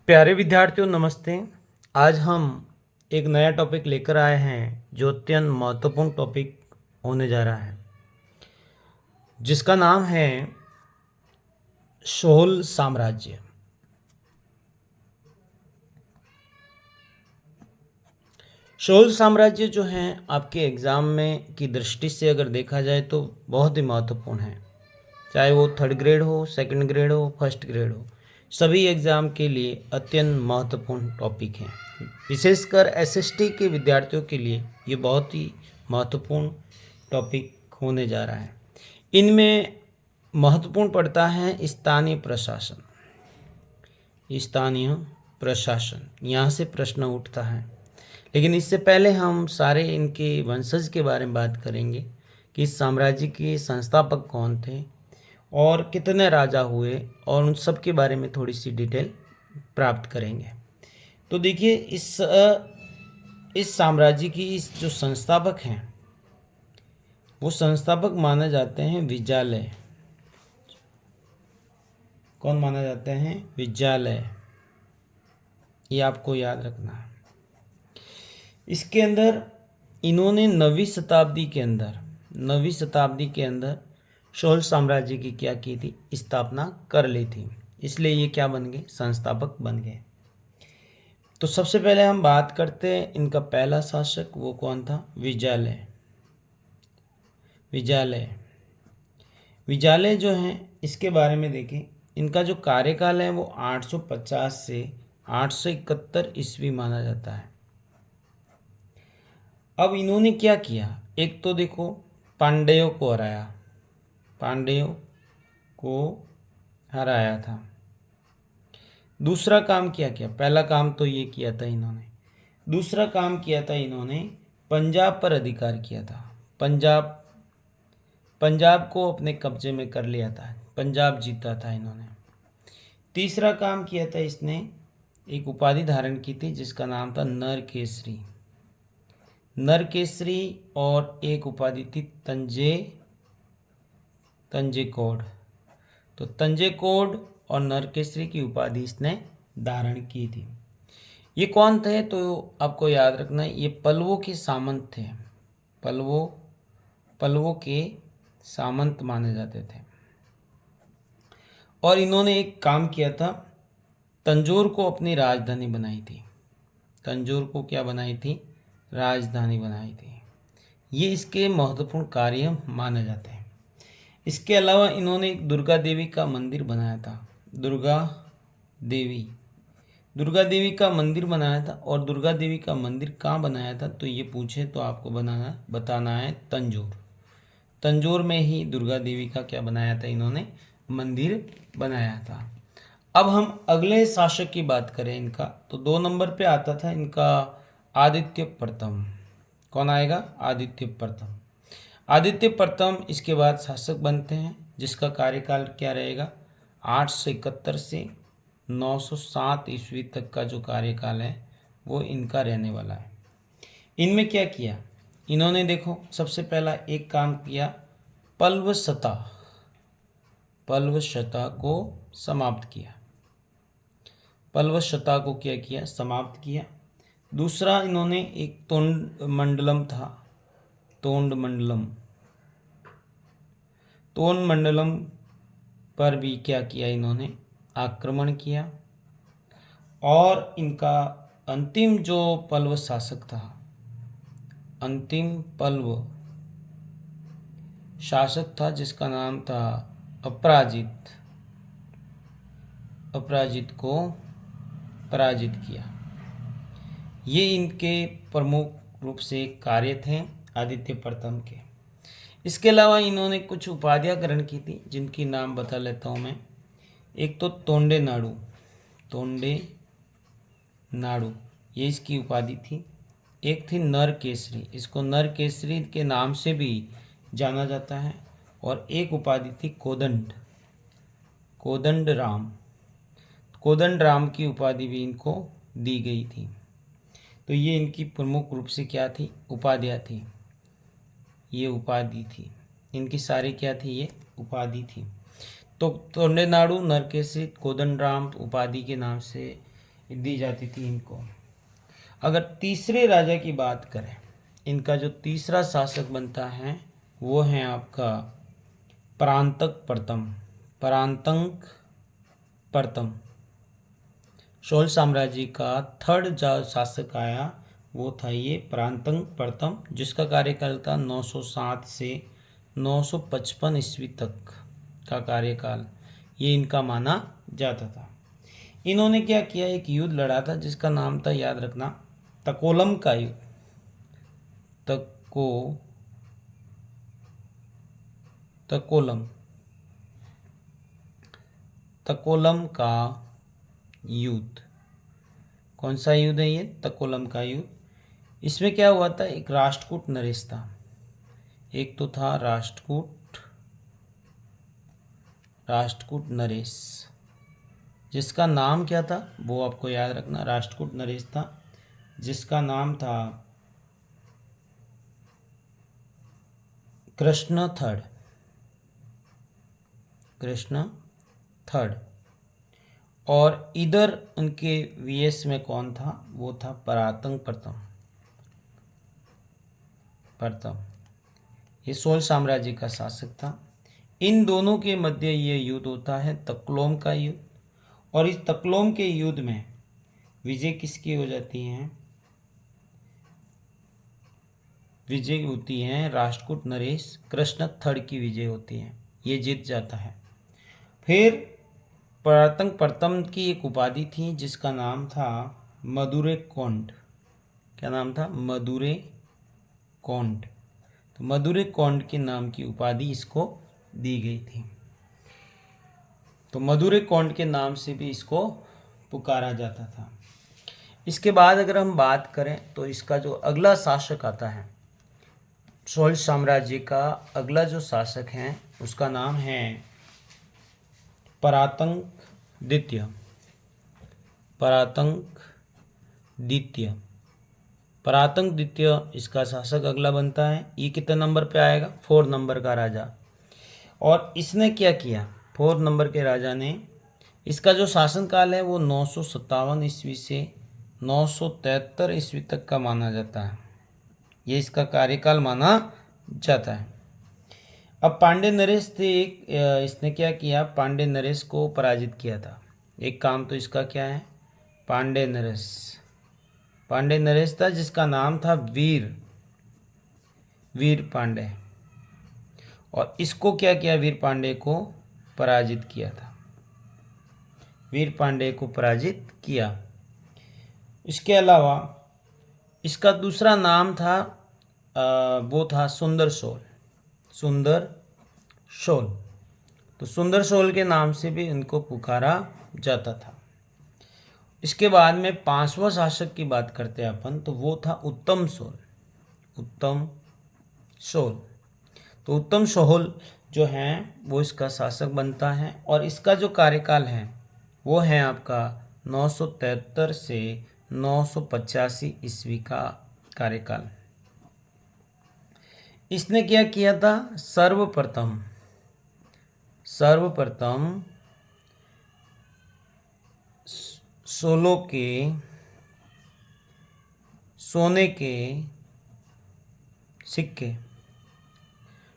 प्यारे विद्यार्थियों नमस्ते। आज हम एक नया टॉपिक लेकर आए हैं जो अत्यंत महत्वपूर्ण टॉपिक होने जा रहा है, जिसका नाम है शोल साम्राज्य। शोल साम्राज्य जो है आपके एग्ज़ाम में की दृष्टि से अगर देखा जाए तो बहुत ही महत्वपूर्ण है। चाहे वो थर्ड ग्रेड हो, सेकंड ग्रेड हो, फर्स्ट ग्रेड हो, सभी एग्ज़ाम के लिए अत्यंत महत्वपूर्ण टॉपिक हैं। विशेषकर एसएसटी के विद्यार्थियों के लिए ये बहुत ही महत्वपूर्ण टॉपिक होने जा रहा है। इनमें महत्वपूर्ण पड़ता है स्थानीय प्रशासन। स्थानीय प्रशासन यहाँ से प्रश्न उठता है, लेकिन इससे पहले हम सारे इनके वंशज के बारे में बात करेंगे कि इस साम्राज्य के संस्थापक कौन थे और कितने राजा हुए, और उन सब के बारे में थोड़ी सी डिटेल प्राप्त करेंगे। तो देखिए, इस साम्राज्य की इस जो संस्थापक हैं वो संस्थापक माने जाते हैं विजयालय। कौन माना जाते हैं? विजयालय। ये आपको याद रखना है। इसके अंदर इन्होंने 9वीं शताब्दी के अंदर शोल साम्राज्य की क्या की थी? स्थापना कर ली थी। इसलिए ये क्या बन गए? संस्थापक बन गए। तो सबसे पहले हम बात करते हैं इनका पहला शासक, वो कौन था? विजयालय। विजयालय जो हैं इसके बारे में देखें, इनका जो कार्यकाल है वो 850 से 871 ईस्वी माना जाता है। अब इन्होंने क्या किया? एक तो देखो, पांड्यों को हराया था। दूसरा काम क्या किया? पहला काम तो ये किया था इन्होंने। दूसरा काम किया था इन्होंने पंजाब पर अधिकार किया था। पंजाब को अपने कब्जे में कर लिया था। पंजाब जीता था इन्होंने। तीसरा काम किया था इसने, एक उपाधि धारण की थी जिसका नाम था नरकेसरी। और एक उपाधि थी तंजेकोड। तो तंजेकोड और नरकेसरी की उपाधि इसने धारण की थी। ये कौन थे? तो आपको याद रखना है, ये पल्लवों के सामंत थे। पल्लवों के सामंत माने जाते थे। और इन्होंने एक काम किया था, तंजौर को अपनी राजधानी बनाई थी। तंजौर को क्या बनाई थी? राजधानी बनाई थी। ये इसके महत्वपूर्ण कार्य माने जाते हैं। इसके अलावा इन्होंने एक दुर्गा देवी का मंदिर बनाया था। दुर्गा देवी का मंदिर बनाया था। और दुर्गा देवी का मंदिर कहाँ बनाया था? तो ये पूछे तो आपको बताना है तंजौर में ही दुर्गा देवी का क्या बनाया था? इन्होंने मंदिर बनाया था। अब हम अगले शासक की बात करें इनका, तो 2 नंबर पे आता था इनका आदित्य प्रथम। कौन आएगा? आदित्य प्रथम इसके बाद शासक बनते हैं, जिसका कार्यकाल क्या रहेगा? 871 से 907 ईस्वी तक का जो कार्यकाल है वो इनका रहने वाला है। इनमें क्या किया इन्होंने? देखो, सबसे पहला एक काम किया, पल्लव सत्ता को समाप्त किया। समाप्त किया। दूसरा, इन्होंने एक तोंड मंडलम पर भी क्या किया? इन्होंने आक्रमण किया। और इनका अंतिम जो पल्लव शासक था, जिसका नाम था अपराजित को पराजित किया। ये इनके प्रमुख रूप से कार्य थे आदित्य प्रथम के। इसके अलावा इन्होंने कुछ उपाधियां ग्रहण की थी, जिनकी नाम बता लेता हूँ मैं। एक तो तोंडे नाडु, ये इसकी उपाधि थी। एक थी नरकेसरी, इसको नरकेसरी के नाम से भी जाना जाता है। और एक उपाधि थी कोदंड राम की उपाधि भी इनको दी गई थी। तो ये इनकी प्रमुख रूप से क्या थी? उपाधियाँ थी। ये उपाधि थी इनकी सारी, क्या थी? ये उपाधि थी। तो तोंडे नाडु, नरकेसरी, कोदंड राम उपाधि के नाम से दी जाती थी इनको। अगर तीसरे राजा की बात करें, इनका जो तीसरा शासक बनता है वो है आपका परांतक प्रथम। परांतक प्रथम चोल साम्राज्य का थर्ड जो शासक आया वो था ये परांतक प्रथम, जिसका कार्यकाल था 907 से 955 ईस्वी तक का कार्यकाल ये इनका माना जाता था। इन्होंने क्या किया, एक युद्ध लड़ा था जिसका नाम था, याद रखना, तकोलम का युद्ध। तकोलम का युद्ध। कौन सा युद्ध है ये? तकोलम का युद्ध। इसमें क्या हुआ था, एक राष्ट्रकूट नरेश था, एक तो था राष्ट्रकूट नरेश, जिसका नाम क्या था वो आपको याद रखना। राष्ट्रकूट नरेश था जिसका नाम था कृष्ण थर्ड। और इधर उनके वीएस में कौन था, वो था परांतक प्रथम। ये चोल साम्राज्य का शासक था। इन दोनों के मध्य ये युद्ध होता है, तकोलम का युद्ध। और इस तकोलम के युद्ध में विजय किसकी हो जाती है? विजय होती है राष्ट्रकूट नरेश कृष्ण थर्ड की विजय होती है, ये जीत जाता है। फिर परांतक प्रथम की एक उपाधि थी जिसका नाम था मदुरै कोंड। क्या नाम था? मदुरै कोंड। तो मदुरै कोंड के नाम की उपाधि इसको दी गई थी। तो मदुरै कोंड के नाम से भी इसको पुकारा जाता था। इसके बाद अगर हम बात करें तो इसका जो अगला शासक आता है, चोल साम्राज्य का अगला जो शासक है उसका नाम है परांतक द्वितीय। परांतक द्वितीय इसका शासक अगला बनता है। ये कितने नंबर पे आएगा? 4 नंबर का राजा। और इसने क्या किया, 4 नंबर के राजा ने, इसका जो शासनकाल है वो 957 ईस्वी से 973 ईस्वी तक का माना जाता है। ये इसका कार्यकाल माना जाता है। अब पांड्य नरेश थे एक, इसने क्या किया, पांड्य नरेश को पराजित किया था। एक काम तो इसका क्या है, पांड्य नरेश था जिसका नाम था वीर पांड्य। और इसको क्या किया, वीर पांड्य को पराजित किया था। वीर पांड्य को पराजित किया। इसके अलावा इसका दूसरा नाम था वो था सुंदर शोल। तो सुंदर शोल के नाम से भी इनको पुकारा जाता था। इसके बाद में 5वां शासक की बात करते हैं अपन, तो वो था उत्तम शोल। तो उत्तम शोल जो है वो इसका शासक बनता है। और इसका जो कार्यकाल है वो है आपका 973 से 985 ईस्वी का कार्यकाल। इसने क्या किया था, सर्वप्रथम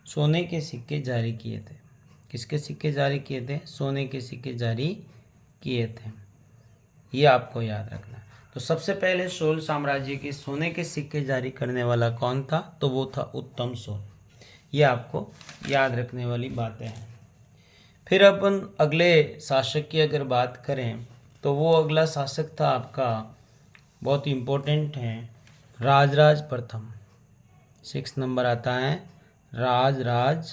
सोने के सिक्के जारी किए थे। किसके सिक्के जारी किए थे? सोने के सिक्के जारी किए थे। ये आपको याद रखना। तो सबसे पहले चोल साम्राज्य के सोने के सिक्के जारी करने वाला कौन था? तो वो था उत्तम शोल। ये आपको याद रखने वाली बातें हैं। फिर अपन अगले शासक की अगर बात करें तो वो अगला शासक था आपका, बहुत इम्पोर्टेंट है, राजराज प्रथम। 6 नंबर आता है राजराज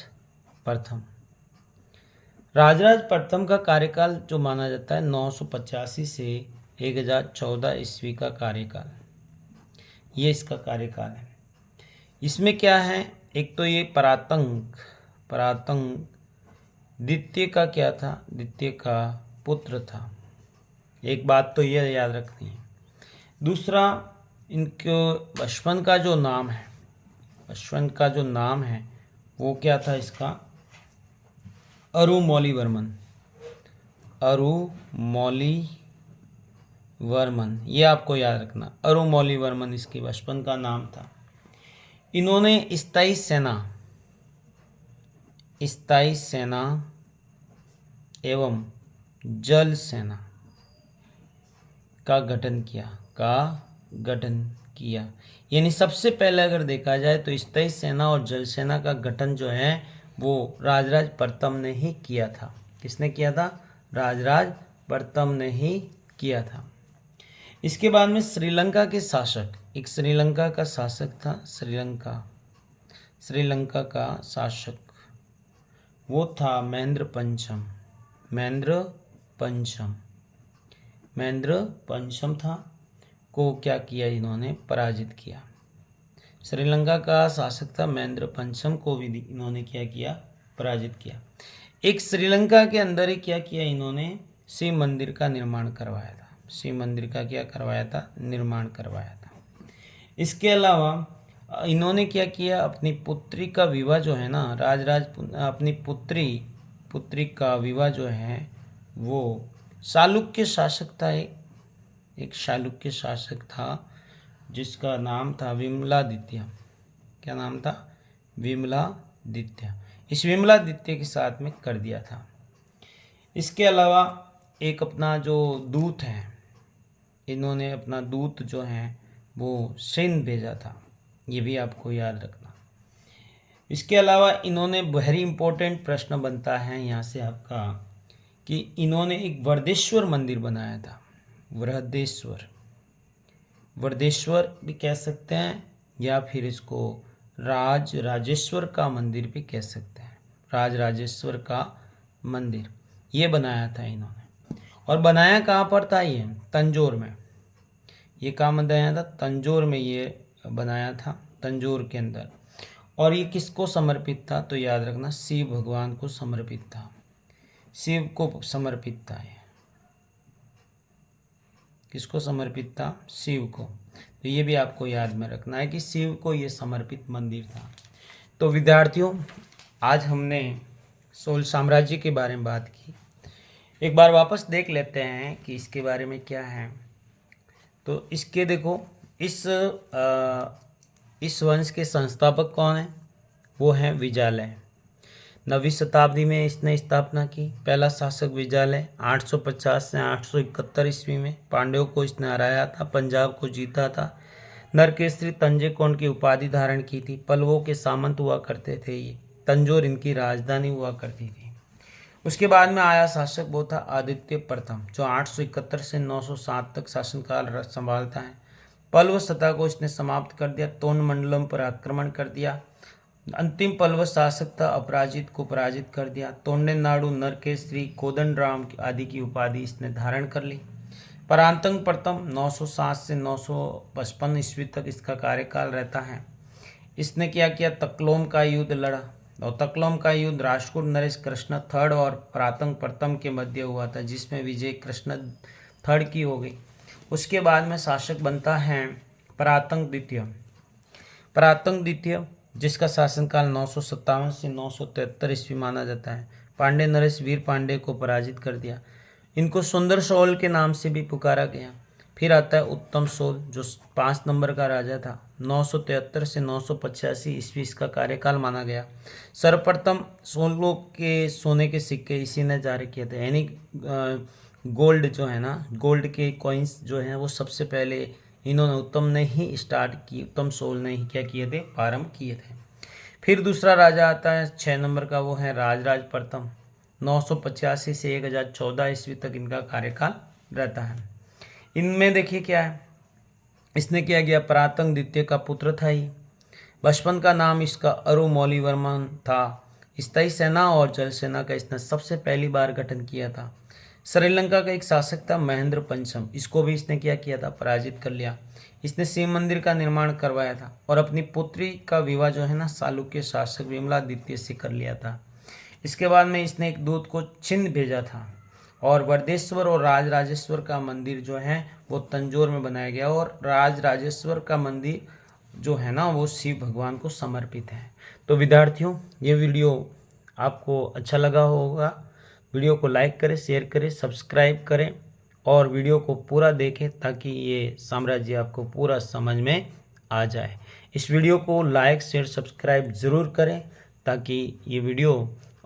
प्रथम का कार्यकाल जो माना जाता है 985 से 1014 ईस्वी का कार्यकाल, ये इसका कार्यकाल है। इसमें क्या है, एक तो ये परांतक द्वितीय का क्या था, द्वितीय का पुत्र था। एक बात तो ये याद रखनी है। दूसरा, इनको बचपन का जो नाम है वो क्या था इसका, अरुमौलीवर्मन वर्मन, ये आपको याद रखना, अरुमौलीवर्मन इसके बचपन का नाम था। इन्होंने स्थायी सेना एवं जल सेना का गठन किया। यानी सबसे पहले अगर देखा जाए तो स्थायी सेना और जल सेना का गठन जो है वो राजराज प्रथम ने ही किया था। किसने किया था? राजराज प्रथम ने ही किया था। इसके बाद में श्रीलंका के शासक, एक श्रीलंका का शासक था, श्रीलंका का शासक वो था महेंद्र पंचम था, को क्या किया इन्होंने? पराजित किया। श्रीलंका का शासक था महेंद्र पंचम, को भी इन्होंने क्या किया? पराजित किया। एक श्रीलंका के अंदर ही क्या किया इन्होंने? शिव मंदिर का निर्माण करवाया था। शिव मंदिर का क्या करवाया था? निर्माण करवाया था। इसके अलावा इन्होंने क्या किया? अपनी पुत्री का विवाह जो है ना, अपनी पुत्री का विवाह जो है वो चालुक्य शासक था, एक चालुक्य शासक था जिसका नाम था विमलादित्य। क्या नाम था? विमलादित्य। इस विमलादित्य के साथ में कर दिया था। इसके अलावा एक अपना जो दूत है, इन्होंने अपना दूत जो है वो सिंध भेजा था, ये भी आपको याद रखना। इसके अलावा इन्होंने वेरी इंपॉर्टेंट प्रश्न बनता है यहाँ से आपका कि इन्होंने एक वरदेश्वर मंदिर बनाया था। वरदेश्वर भी कह सकते हैं या फिर इसको राजेश्वर का मंदिर भी कह सकते हैं। राजेश्वर का मंदिर ये बनाया था इन्होंने। और बनाया कहाँ पर था? ये तंजौर में। ये कहाँ बनाया था? तंजौर में ये बनाया था, तंजौर के अंदर। और ये किसको समर्पित था? तो याद रखना, शिव भगवान को समर्पित था। शिव को समर्पित था। ये किसको समर्पित था? शिव को। तो ये भी आपको याद में रखना है कि शिव को ये समर्पित मंदिर था। तो विद्यार्थियों, आज हमने चोल साम्राज्य के बारे में बात की। एक बार वापस देख लेते हैं कि इसके बारे में क्या है। तो इसके देखो, इस वंश के संस्थापक कौन है? वो हैं विजालय। 9वीं शताब्दी में इसने स्थापना की। पहला शासक विजालय 850 से 871 ईस्वी में पांड्यों को इसने हराया था, पंजाब को जीता था, नरकेसरी तंजे कौन की उपाधि धारण की थी। पल्लवों के सामंत हुआ करते थे ये। तंजौर इनकी राजधानी हुआ करती थी। उसके बाद में आया शासक वो था आदित्य प्रथम, जो 871 से 907 तक शासनकाल संभालता है। पल्लव सत्ता को इसने समाप्त कर दिया, तोन मंडलम पर आक्रमण कर दिया। अंतिम पल्लव शासक था अपराजित, को पराजित कर दिया। तोंडे नाडु, नरकेसरी, कोदंडराम आदि की उपाधि इसने धारण कर ली। परांतक प्रथम 907 से 955 ईस्वी तक इसका कार्यकाल रहता है। इसने क्या किया? तकलोम का युद्ध लड़ा, और तकलोम का युद्ध राष्ट्रकूट नरेश कृष्ण थर्ड और परांतक प्रथम के मध्य हुआ था, जिसमें विजय कृष्ण थर्ड की हो गई। उसके बाद में शासक बनता है परांतक द्वितीय, जिसका शासनकाल 957 से 973 ईस्वी माना जाता है। पांडे नरेश वीर पांडे को पराजित कर दिया। इनको सुंदर सोल के नाम से भी पुकारा गया। फिर आता है उत्तम सोल, जो 5 नंबर का राजा था। 973 से 985 ईस्वी इसका कार्यकाल माना गया। सर्वप्रथम सोने के सिक्के इसी ने जारी किए थे। यानी गोल्ड जो है ना, गोल्ड के कॉइन्स जो हैं वो सबसे पहले इन्होंने उत्तम ने ही स्टार्ट की, उत्तम सोल ने ही क्या किए थे? प्रारंभ किए थे। फिर दूसरा राजा आता है 6 नंबर का, वो है राजराज प्रथम। 985 से 1014 ईस्वी तक इनका कार्यकाल रहता है। इनमें देखिए क्या है, इसने क्या किया? परांतक द्वितीय का पुत्र था ही। बचपन का नाम इसका अरुमौलीवर्मन था। स्थायी सेना और जल सेना का इसने सबसे पहली बार गठन किया था। श्रीलंका का एक शासक था महेंद्र पंचम, इसको भी इसने क्या किया था? पराजित कर लिया। इसने शिव मंदिर का निर्माण करवाया था और अपनी पुत्री का विवाह जो है ना चालुक्य शासक विमलादित्य से कर लिया था। इसके बाद में इसने एक दूत को छिंद भेजा था और वरदेश्वर और राजेश्वर का मंदिर जो है वो तंजौर में बनाया गया, और राजेश्वर का मंदिर जो है ना वो शिव भगवान को समर्पित है। तो विद्यार्थियों, ये वीडियो आपको अच्छा लगा होगा। वीडियो को लाइक करें, शेयर करें, सब्सक्राइब करें और वीडियो को पूरा देखें ताकि ये साम्राज्य आपको पूरा समझ में आ जाए। इस वीडियो को लाइक शेयर सब्सक्राइब ज़रूर करें ताकि ये वीडियो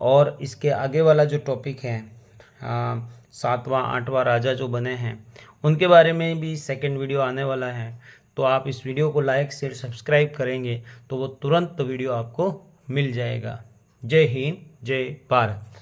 और इसके आगे वाला जो टॉपिक है 7वां 8वां राजा जो बने हैं उनके बारे में भी सेकंड वीडियो आने वाला है। तो आप इस वीडियो को लाइक शेयर सब्सक्राइब करेंगे तो वो तुरंत वीडियो आपको मिल जाएगा। जय हिंद, जय भारत।